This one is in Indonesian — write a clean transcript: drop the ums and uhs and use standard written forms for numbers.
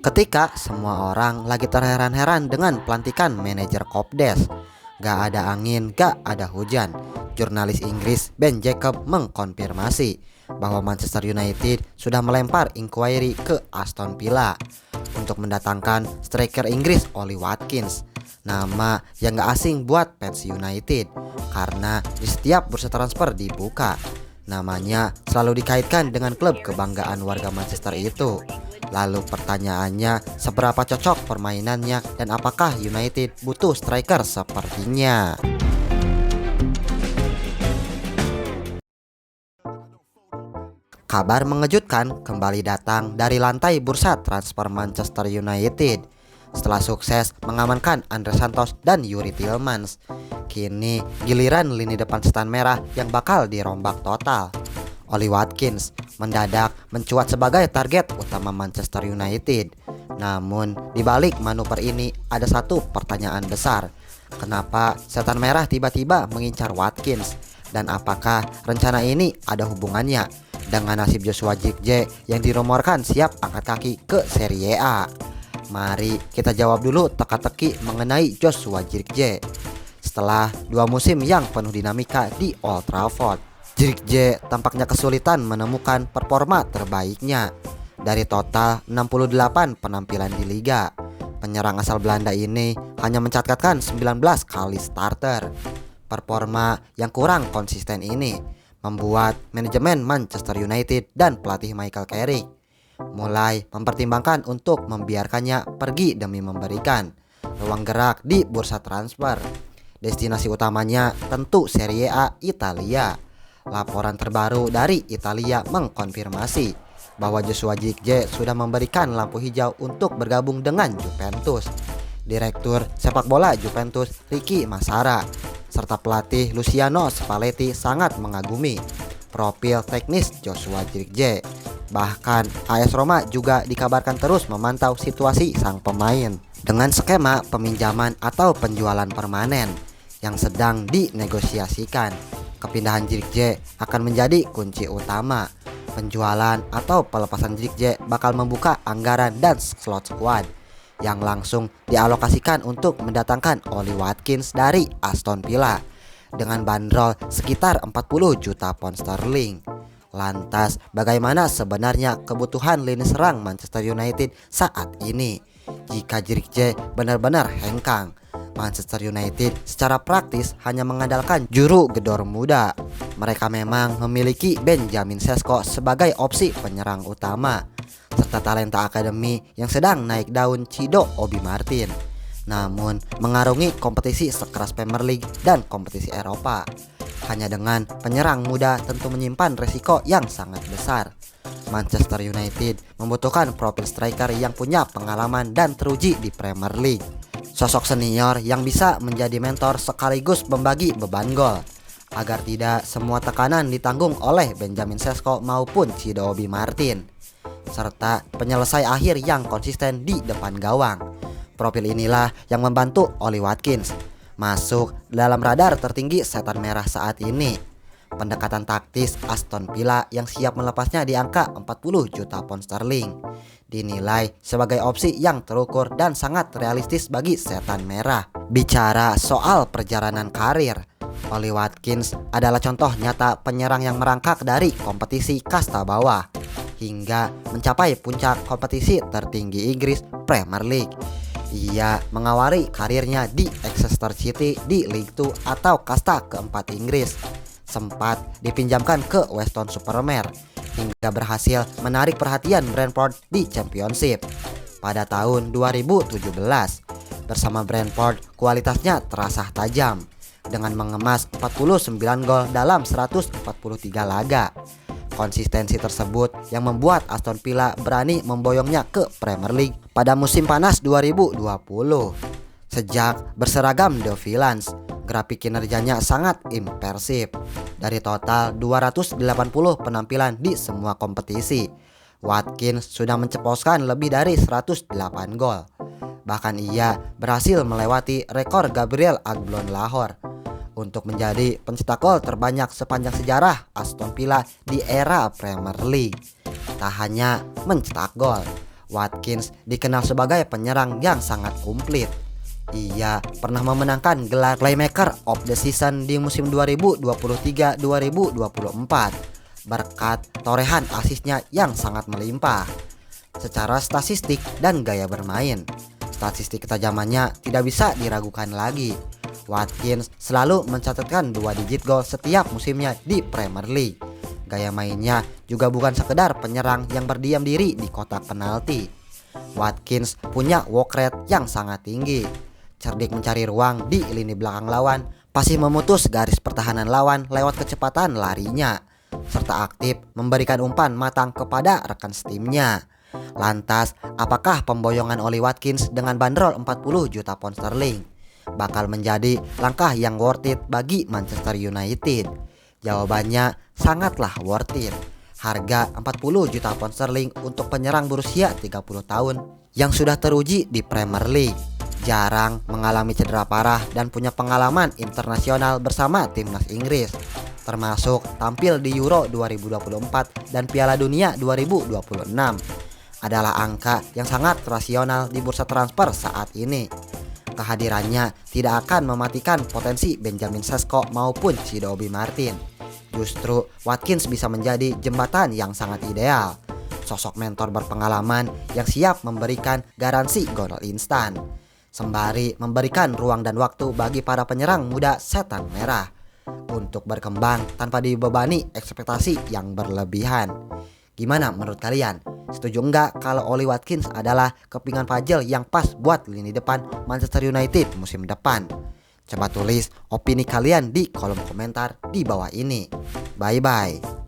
Ketika semua orang lagi terheran-heran dengan pelantikan manajer Kopdes, gak ada angin, gak ada hujan. Jurnalis Inggris Ben Jacob mengkonfirmasi bahwa Manchester United sudah melempar inquiry ke Aston Villa untuk mendatangkan striker Inggris Oli Watkins. Nama yang gak asing buat fans United karena di setiap bursa transfer dibuka, namanya selalu dikaitkan dengan klub kebanggaan warga Manchester itu. Lalu pertanyaannya, seberapa cocok permainannya dan apakah United butuh striker sepertinya? Kabar mengejutkan kembali datang dari lantai bursa transfer Manchester United. Setelah sukses mengamankan Andre Santos dan Yuri Tillmans, kini giliran lini depan setan merah yang bakal dirombak total. Oli Watkins mendadak mencuat sebagai target utama Manchester United. Namun di balik manuver ini ada satu pertanyaan besar. Kenapa setan merah tiba-tiba mengincar Watkins? Dan apakah rencana ini ada hubungannya dengan nasib Joshua Zirkzee yang dirumorkan siap angkat kaki ke Serie A? Mari kita jawab dulu teka-teki mengenai Joshua Zirkzee. Setelah 2 musim yang penuh dinamika di Old Trafford, Zirkzee tampaknya kesulitan menemukan performa terbaiknya. Dari total 68 penampilan di liga, penyerang asal Belanda ini hanya mencatatkan 19 kali starter. Performa yang kurang konsisten ini membuat manajemen Manchester United dan pelatih Michael Carrick mulai mempertimbangkan untuk membiarkannya pergi demi memberikan ruang gerak di bursa transfer. Destinasi utamanya tentu Serie A Italia. Laporan terbaru dari Italia mengkonfirmasi bahwa Joshua Zirkzee sudah memberikan lampu hijau untuk bergabung dengan Juventus. Direktur sepak bola Juventus Ricky Massara serta pelatih Luciano Spalletti sangat mengagumi profil teknis Joshua Zirkzee. Bahkan AS Roma juga dikabarkan terus memantau situasi sang pemain dengan skema peminjaman atau penjualan permanen yang sedang dinegosiasikan. Kepindahan Zirkzee akan menjadi kunci utama. Penjualan atau pelepasan Zirkzee bakal membuka anggaran dan slot squad yang langsung dialokasikan untuk mendatangkan Oli Watkins dari Aston Villa dengan bandrol sekitar 40 juta pound sterling. Lantas bagaimana sebenarnya kebutuhan lini serang Manchester United saat ini? Jika Zirkzee benar-benar hengkang, Manchester United secara praktis hanya mengandalkan juru gedor muda. Mereka memang memiliki Benjamin Sesko sebagai opsi penyerang utama, serta talenta akademi yang sedang naik daun Cido Obi Martin. Namun mengarungi kompetisi sekeras Premier League dan kompetisi Eropa, hanya dengan penyerang muda tentu menyimpan resiko yang sangat besar. Manchester United membutuhkan profil striker yang punya pengalaman dan teruji di Premier League. Sosok senior yang bisa menjadi mentor sekaligus membagi beban gol, agar tidak semua tekanan ditanggung oleh Benjamin Sesko maupun Cido Obi Martin, serta penyelesai akhir yang konsisten di depan gawang. Profil inilah yang membantu Oli Watkins masuk dalam radar tertinggi setan merah saat ini. Pendekatan taktis Aston Villa yang siap melepasnya di angka 40 juta pound sterling dinilai sebagai opsi yang terukur dan sangat realistis bagi setan merah. Bicara soal perjalanan karir, Oli Watkins adalah contoh nyata penyerang yang merangkak dari kompetisi kasta bawah hingga mencapai puncak kompetisi tertinggi Inggris, Premier League. Ia mengawali karirnya di Exeter City di League 2 atau kasta keempat Inggris. Sempat dipinjamkan ke Weston-super-Mare hingga berhasil menarik perhatian Brentford di Championship pada tahun 2017. Bersama Brentford, kualitasnya terasa tajam dengan mengemas 49 gol dalam 143 laga. Konsistensi tersebut yang membuat Aston Villa berani memboyongnya ke Premier League pada musim panas 2020. Sejak berseragam The Villains, grafik kinerjanya sangat impresif. Dari total 280 penampilan di semua kompetisi, Watkins sudah menceposkan lebih dari 108 gol. Bahkan ia berhasil melewati rekor Gabriel Agblon Lahore untuk menjadi pencetak gol terbanyak sepanjang sejarah Aston Villa di era Premier League. Tak hanya mencetak gol, Watkins dikenal sebagai penyerang yang sangat komplit. Ia pernah memenangkan gelar Playmaker of the Season di musim 2023-2024 berkat torehan asisnya yang sangat melimpah. Secara statistik dan gaya bermain, statistik ketajamannya tidak bisa diragukan lagi. Watkins selalu mencatatkan 2 digit gol setiap musimnya di Premier League. Gaya mainnya juga bukan sekedar penyerang yang berdiam diri di kotak penalti. Watkins punya work rate yang sangat tinggi, cerdik mencari ruang di lini belakang lawan, pasti memutus garis pertahanan lawan lewat kecepatan larinya, serta aktif memberikan umpan matang kepada rekan setimnya. Lantas, apakah pemboyongan Oli Watkins dengan bandrol 40 juta pound sterling bakal menjadi langkah yang worth it bagi Manchester United? Jawabannya sangatlah worth it. Harga 40 juta pound sterling untuk penyerang berusia 30 tahun yang sudah teruji di Premier League, jarang mengalami cedera parah dan punya pengalaman internasional bersama timnas Inggris, termasuk tampil di Euro 2024 dan Piala Dunia 2026, adalah angka yang sangat rasional di bursa transfer saat ini. Kehadirannya tidak akan mematikan potensi Benjamin Sesko maupun Bobby Martin. Justru Watkins bisa menjadi jembatan yang sangat ideal, sosok mentor berpengalaman yang siap memberikan garansi gol instan, sembari memberikan ruang dan waktu bagi para penyerang muda setan merah untuk berkembang tanpa dibebani ekspektasi yang berlebihan. Gimana menurut kalian? Setuju enggak kalau Oli Watkins adalah kepingan puzzle yang pas buat lini depan Manchester United musim depan? Coba tulis opini kalian di kolom komentar di bawah ini. Bye bye.